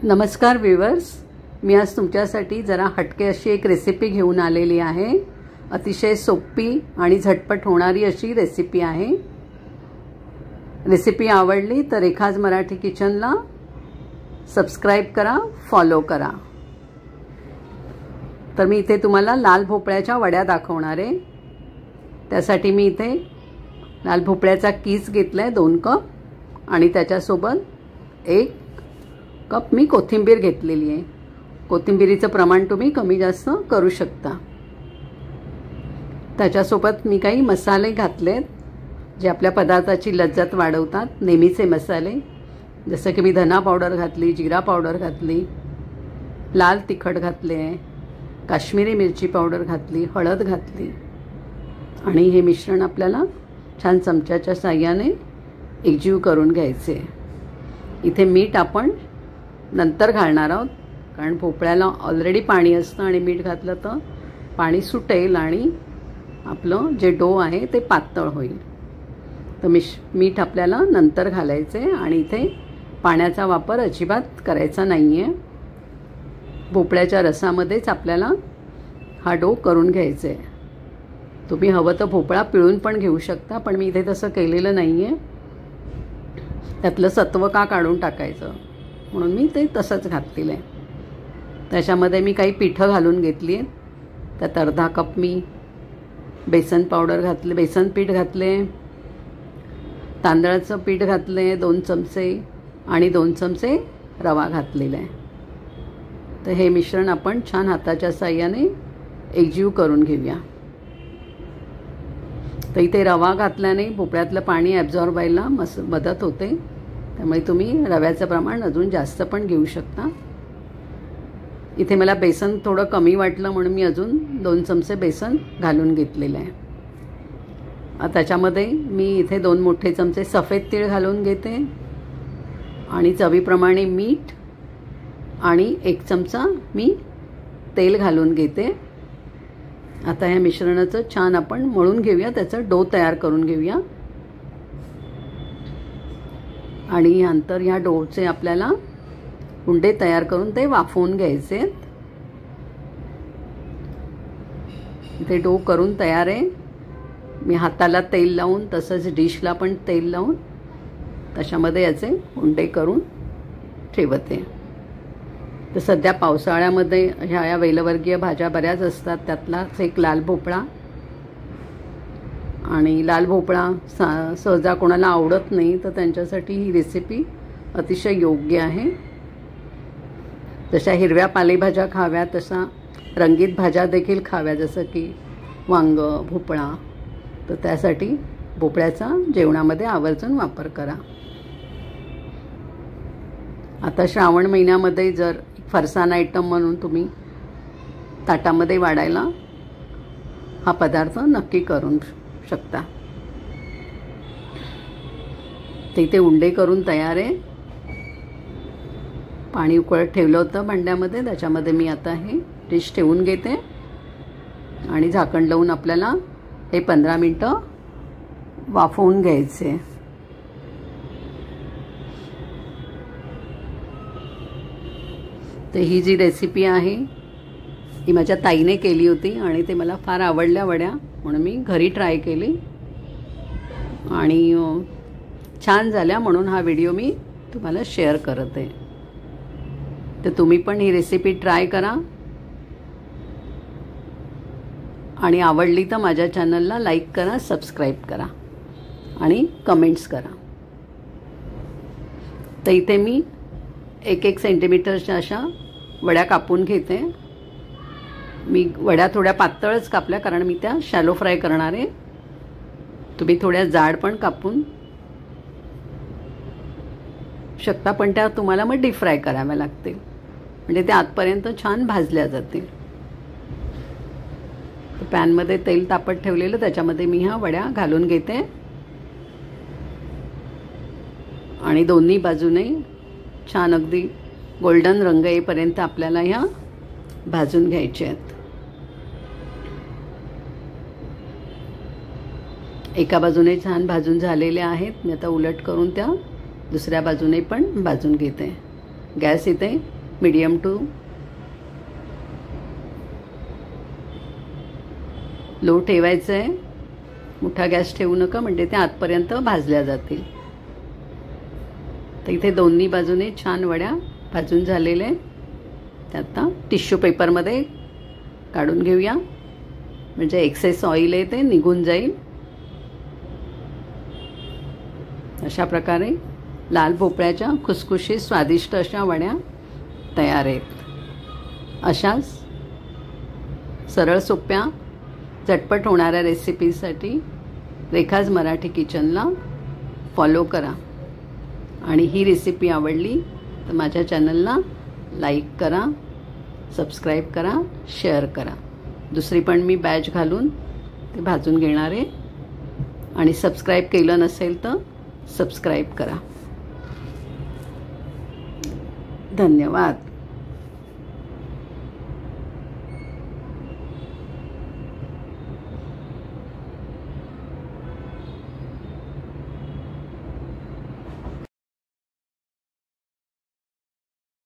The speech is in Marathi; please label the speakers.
Speaker 1: नमस्कार व्ह्यूअर्स, मी आज तुमच्यासाठी जरा हटके अशी एक रेसिपी घेऊन आलेली आहे। अतिशय सोपी आणि झटपट होणारी अशी रेसिपी आहे। रेसिपी आवडली तर रेखाज मराठी किचनला सबस्क्राइब करा, फॉलो करा। तर मी इथे तुम्हाला लाल भोपळ्याच्या वड्या दाखवणार आहे। त्यासाठी मी इथे लाल भोपळ्याचा कीस घेतलाय 2 कप आणि त्याच्यासोबत 1 कप मी कोथिंबीर घेतलेली आहे। कोथिंबीरीचं प्रमाण तुम्ही कमी जास्त करू शकता। त्याच्यासोबत मी काही मसाले घातलेत जे आपल्या पदार्थाची लज्जत वाढवतात। नेहमीचे मसाले जसं की मी धना पावडर घातली, जिरा पावडर घातली, लाल तिखट घातले, काश्मीरी मिरची पावडर घातली, हळद घातली आणि हे मिश्रण आपल्याला छान चमच्याच्या साहाय्याने एकजीव करून घ्यायचे। इथे मीठ आपण नंतर घालणार आहोत, कारण भोपळ्याला ऑलरेडी पाणी असतं आणि मीठ घातलं तर पाणी सुटेल आणि आपलं जे डो आहे ते पातळ होईल। तर मीठ आपल्याला नंतर घालायचे आणि इथे पाण्याचा वापर अजिबात करायचा नाही आहे। भोपळ्याच्या रसामध्येच आपल्याला हा डो करून घ्यायचा आहे। तुम्ही हवं तर भोपळा पिळून पण घेऊ शकता, पण मी इथे तसं केलेलं नाही आहे। त्यातलं सत्व का काढून टाकायचं म्हणून मी ते तसंच घातलेलं आहे। त्याच्यामध्ये मी काही पिठं घालून घेतली आहेत। त्यात अर्धा कप मी बेसन पावडर घातले, बेसन पीठ घातले, तांदळाचं पीठ घातले 2 चमचे आणि 2 चमचे रवा घातलेला आहे। तर हे मिश्रण आपण छान हाताच्या साहाय्याने एकजीव करून घेऊया। तर इथे रवा घातल्याने भोपळ्यातलं पाणी ॲब्झॉर्ब व्हायला मदत होते, त्यामुळे तुम्ही रव्याचं प्रमाण अजून जास्त पण घेऊ शकता। इथे मला बेसन थोडं कमी वाटलं म्हणून मी अजून 2 चमचे बेसन घालून घेतलेलं आहे। त्याच्यामध्ये मी इथे 2 मोठे चमचे सफेद तीळ घालून घेते आणि चवीप्रमाणे मीठ आणि 1 चमचा मी तेल घालून घेते। आता ह्या मिश्रणाचं छान आपण मळून घेऊया, त्याचं डो तयार करून घेऊया आणि नंतर ह्या डोचे आपल्याला उंडे तयार करून ते वाफवून घ्यायचे आहेत। इथे डो करून तयार आहे। मी हाताला तेल लावून तसंच डिशला पण तेल लावून त्याच्यामध्ये याचे उंडे करून ठेवते। तर सध्या पावसाळ्यामध्ये ह्या वेलवर्गीय भाज्या बऱ्याच असतात, त्यातलाच एक लाल भोपळा आणि लाल भोपळा सहजा कोणाला आवडत नाही, तर त्यांच्यासाठी ही रेसिपी अतिशय योग्य आहे। जशा हिरव्या पालेभाज्या खाव्या तशा रंगीत भाज्या देखील खाव्या, जसं की वांग, भोपळा। तर त्यासाठी भोपळ्याचा जेवणामध्ये आवर्जून वापर करा। आता श्रावण महिन्यामध्ये जर फरसाण आयटम म्हणून तुम्ही ताटामध्ये वाढायला हा पदार्थ नक्की करून शकता। ते इथे उंडे करून तयार आहे। पाणी उकळत ठेवलं होतं भांड्यामध्ये, त्याच्यामध्ये मी आता हे डिश ठेवून घेते आणि झाकण लावून आपल्याला हे 15 मिनिटं वाफवून घ्यायचे। तर ही जी रेसिपी आहे ही माझ्या ताईने केली होती आणि ते मला फार आवडल्या वड्या, म्हणून मी घरी ट्राय केली आणि छान झाल्या, म्हणून हा व्हिडिओ मी तुम्हाला शेअर करत आहे। तर तुम्ही पण ही रेसिपी ट्राय करा आणि आवडली तर माझ्या चॅनलला लाईक करा, सबस्क्राईब करा आणि कमेंट्स करा। तर इथे मी 1-1 सेंटीमीटरच्या अशा वड्या कापून घेते। मी वड्या थोड्या पातळच कापल्या, कारण मी त्या शॅलो फ्राय करणार आहे। तुम्ही थोड्या जाड पण कापून शकता, पण त्या तुम्हाला मग डीप फ्राय कराव्या लागतील, म्हणजे त्या आतपर्यंत छान भाजल्या जातील। पॅनमध्ये तेल तापत ठेवलेलं, त्याच्यामध्ये मी ह्या वड्या घालून घेते आणि दोन्ही बाजूने छान अगदी गोल्डन रंग येईपर्यंत आपल्याला ह्या भाजून घ्यायच्या आहेत। एका बाजूने छान भाजून झालेल्या आहेत, मी आता उलट करून त्या दुसऱ्या बाजूने पण भाजून घेते। गॅस इथे मीडियम टू लो ठेवायचं आहे. मोठा गॅस ठेवू नका, म्हणजे ते आतपर्यंत भाजल्या जातील. तर इथे दोन्ही बाजूने छान वड्या भाजून झालेल्या आहेत. ते आता टिश्यू पेपरमध्ये काढून घेऊया, म्हणजे एक्सेस ऑइल आहे ते निघून जाईल. अशा प्रकारे लाल भोपळ्याच्या खुसखुशीत स्वादिष्ट अशा वड्या तयार आहेत. अशाच सरळ सोप्या झटपट होणाऱ्या रेसिपीसाठी रेखाज मराठी किचनला फॉलो करा. आणि ही रेसिपी आवडली तर माझ्या चॅनलला लाईक करा, सबस्क्राईब करा, शेअर करा. दुसरी पण मी बॅच घालून ते भाजून घेणार आहे. आणि सबस्क्राईब केलं नसेल तर सबस्क्राईब करा. धन्यवाद.